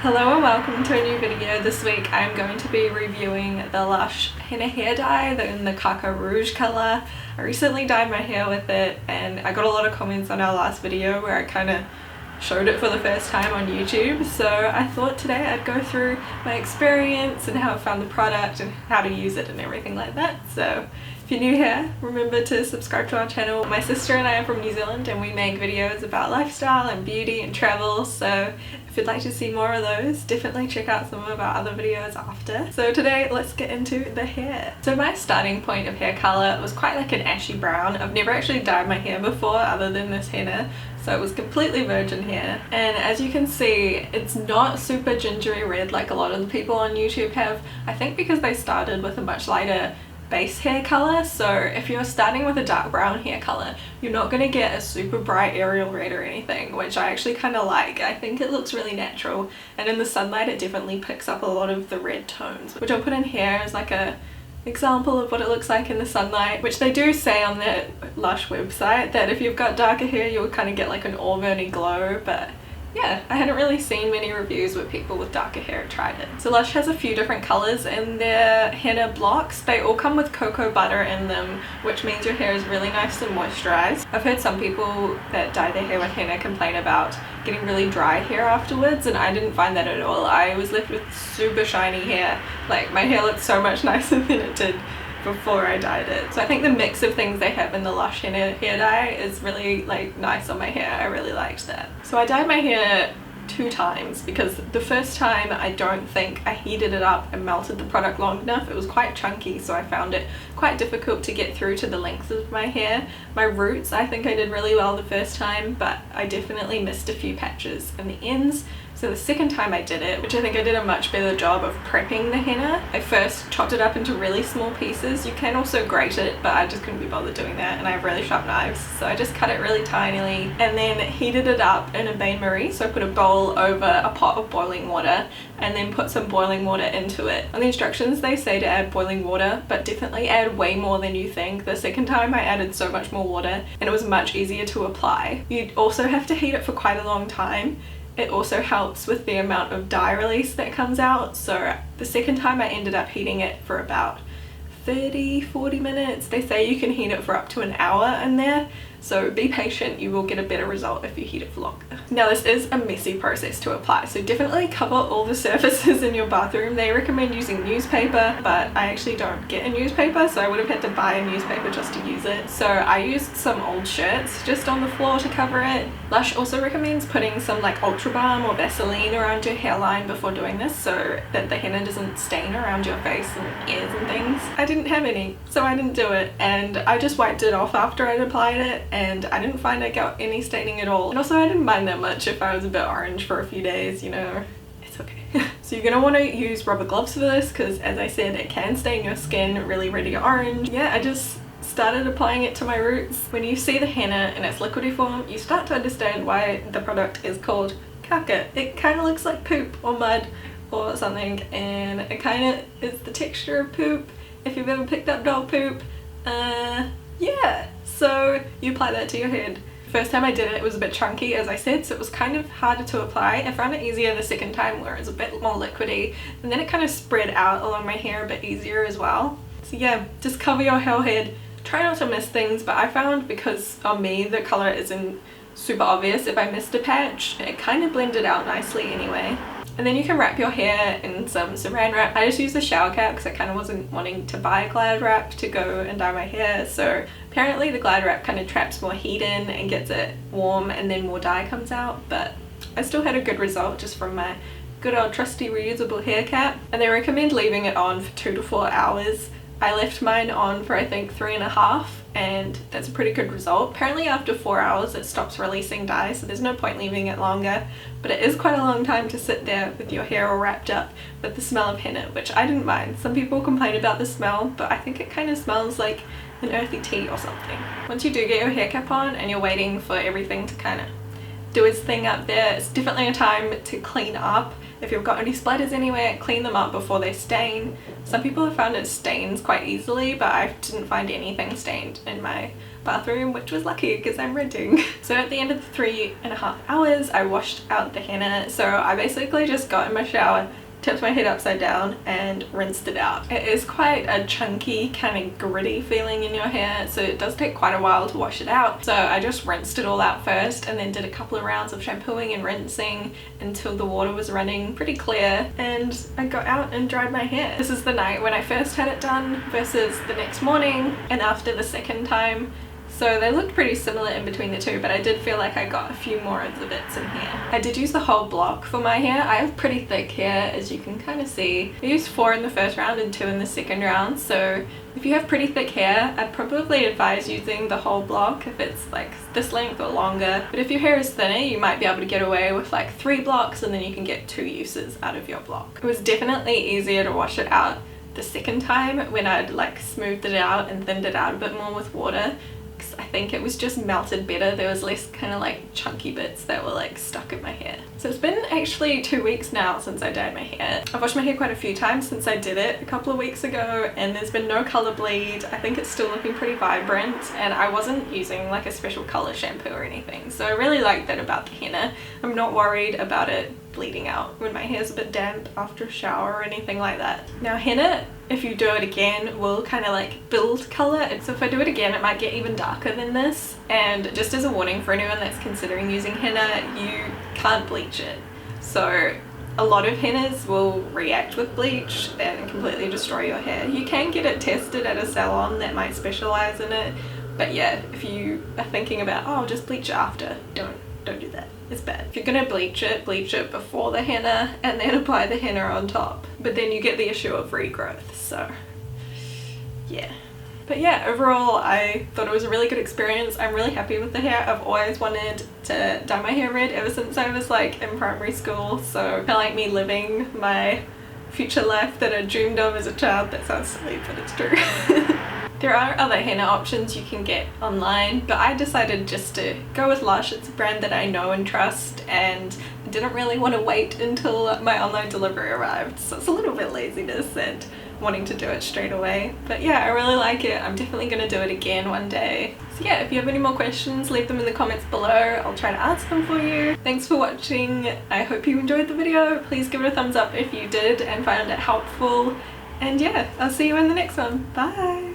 Hello and welcome to a new video. This week I'm going to be reviewing the Lush Henna hair dye in the Caca Rouge colour. I recently dyed my hair with it and I got a lot of comments on our last video where I kind of showed it for the first time on YouTube, so I thought today I'd go through my experience and how I found the product and how to use it and everything like that. So if you're new here, remember to subscribe to our channel. My sister and I are from New Zealand and we make videos about lifestyle and beauty and travel, so if you'd like to see more of those, definitely check out some of our other videos after. So today, let's get into the hair. So my starting point of hair colour was quite like an ashy brown. I've never actually dyed my hair before other than this henna, so it was completely virgin hair. And as you can see, it's not super gingery red like a lot of the people on YouTube have. I think because they started with a much lighter base hair color, so if you're starting with a dark brown hair color, you're not going to get a super bright aerial red or anything, which I actually kind of like. I think it looks really natural, and in the sunlight it definitely picks up a lot of the red tones, which I'll put in here as like a example of what it looks like in the sunlight, which they do say on the Lush website that if you've got darker hair you'll kind of get like an auburny glow, but yeah, I hadn't really seen many reviews where people with darker hair tried it. So Lush has a few different colours in their henna blocks. They all come with cocoa butter in them, which means your hair is really nice and moisturised. I've heard some people that dye their hair with henna complain about getting really dry hair afterwards, and I didn't find that at all. I was left with super shiny hair. Like, my hair looked so much nicer than it did before I dyed it. So I think the mix of things they have in the Lush Henna hair dye is really like nice on my hair. I really liked that. So I dyed my hair 2 times because the first time I don't think I heated it up and melted the product long enough. It was quite chunky, so I found it quite difficult to get through to the length of my hair. My roots, I think I did really well the first time, but I definitely missed a few patches in the ends. So the second time I did it, which I think I did a much better job of prepping the henna, I first chopped it up into really small pieces. You can also grate it, but I just couldn't be bothered doing that, and I have really sharp knives, so I just cut it really tinily and then heated it up in a bain-marie. So I put a bowl over a pot of boiling water and then put some boiling water into it. On the instructions they say to add boiling water, but definitely add way more than you think. The second time I added so much more water and it was much easier to apply. You also have to heat it for quite a long time. It also helps with the amount of dye release that comes out, so the second time I ended up heating it for about 30-40 minutes. They say you can heat it for up to an hour in there, so be patient, you will get a better result if you heat it for longer. Now this is a messy process to apply, so definitely cover all the surfaces in your bathroom. They recommend using newspaper, but I actually don't get a newspaper, so I would have had to buy a newspaper just to use it. So I used some old shirts just on the floor to cover it. Lush also recommends putting some like Ultra Balm or Vaseline around your hairline before doing this so that the henna doesn't stain around your face and ears and things. I didn't have any, so I didn't do it, and I just wiped it off after I'd applied it, and I didn't find I got any staining at all. And also I didn't mind that much if I was a bit orange for a few days, you know, it's okay. So you're gonna want to use rubber gloves for this because, as I said, it can stain your skin really reddy orange. Yeah, I just started applying it to my roots. When you see the henna in its liquidy form, you start to understand why the product is called caca. It kind of looks like poop or mud or something, and it kind of is the texture of poop. If you've ever picked up dog poop, yeah. So you apply that to your head. First time I did it, it was a bit chunky, as I said, so it was kind of harder to apply. I found it easier the second time where it was a bit more liquidy, and then it kind of spread out along my hair a bit easier as well. So yeah, just cover your whole head. Try not to miss things, but I found because on me the colour isn't super obvious, if I missed a patch, it kind of blended out nicely anyway. And then you can wrap your hair in some saran wrap. I just used the shower cap because I kind of wasn't wanting to buy Glad wrap to go and dye my hair, so apparently the Glad wrap kind of traps more heat in and gets it warm and then more dye comes out, but I still had a good result just from my good old trusty reusable hair cap. And they recommend leaving it on for 2 to 4 hours. I left mine on for I think 3.5, and that's a pretty good result. Apparently after 4 hours it stops releasing dye, so there's no point leaving it longer, but it is quite a long time to sit there with your hair all wrapped up with the smell of henna, which I didn't mind. Some people complain about the smell, but I think it kind of smells like an earthy tea or something. Once you do get your hair cap on and you're waiting for everything to kind of do its thing up there, it's definitely a time to clean up. If you've got any splatters anywhere, clean them up before they stain. Some people have found it stains quite easily, but I didn't find anything stained in my bathroom, which was lucky because I'm renting. So at the end of the 3.5 hours I washed out the henna. So I basically just got in my shower, tipped my head upside down and rinsed it out. It is quite a chunky, kind of gritty feeling in your hair, so it does take quite a while to wash it out. So I just rinsed it all out first and then did a couple of rounds of shampooing and rinsing until the water was running pretty clear, and I got out and dried my hair. This is the night when I first had it done versus the next morning and after the second time. So they looked pretty similar in between the two, but I did feel like I got a few more of the bits in here. I did use the whole block for my hair. I have pretty thick hair, as you can kind of see. I used 4 in the first round and 2 in the second round, so if you have pretty thick hair, I'd probably advise using the whole block if it's like this length or longer. But if your hair is thinner, you might be able to get away with like 3 blocks and then you can get 2 uses out of your block. It was definitely easier to wash it out the second time when I'd like smoothed it out and thinned it out a bit more with water. I think it was just melted better. There was less kind of like chunky bits that were like stuck in my hair. So it's been actually 2 weeks now since I dyed my hair. I've washed my hair quite a few times since I did it a couple of weeks ago, and there's been no color bleed. I think it's still looking pretty vibrant, and I wasn't using like a special color shampoo or anything, so I really like that about the henna. I'm not worried about it bleeding out when my hair's a bit damp after a shower or anything like that. Now henna, if you do it again, will kind of like build color, and so if I do it again it might get even darker than this. And just as a warning for anyone that's considering using henna, you can't bleach it. So a lot of hennas will react with bleach and completely destroy your hair. You can get it tested at a salon that might specialize in it, but yeah, if you are thinking about, oh, I'll just bleach it after, don't do that. It's bad. If you're gonna bleach it before the henna and then apply the henna on top, but then you get the issue of regrowth. So yeah. But yeah, overall I thought it was a really good experience. I'm really happy with the hair. I've always wanted to dye my hair red ever since I was like in primary school, so kind of like me living my future life that I dreamed of as a child. That sounds silly, but it's true. There are other henna options you can get online, but I decided just to go with Lush. It's a brand that I know and trust, and I didn't really want to wait until my online delivery arrived, so it's a little bit laziness and wanting to do it straight away. But yeah, I really like it. I'm definitely going to do it again one day. So yeah, if you have any more questions, leave them in the comments below. I'll try to answer them for you. Thanks for watching. I hope you enjoyed the video. Please give it a thumbs up if you did and found it helpful. And yeah, I'll see you in the next one. Bye!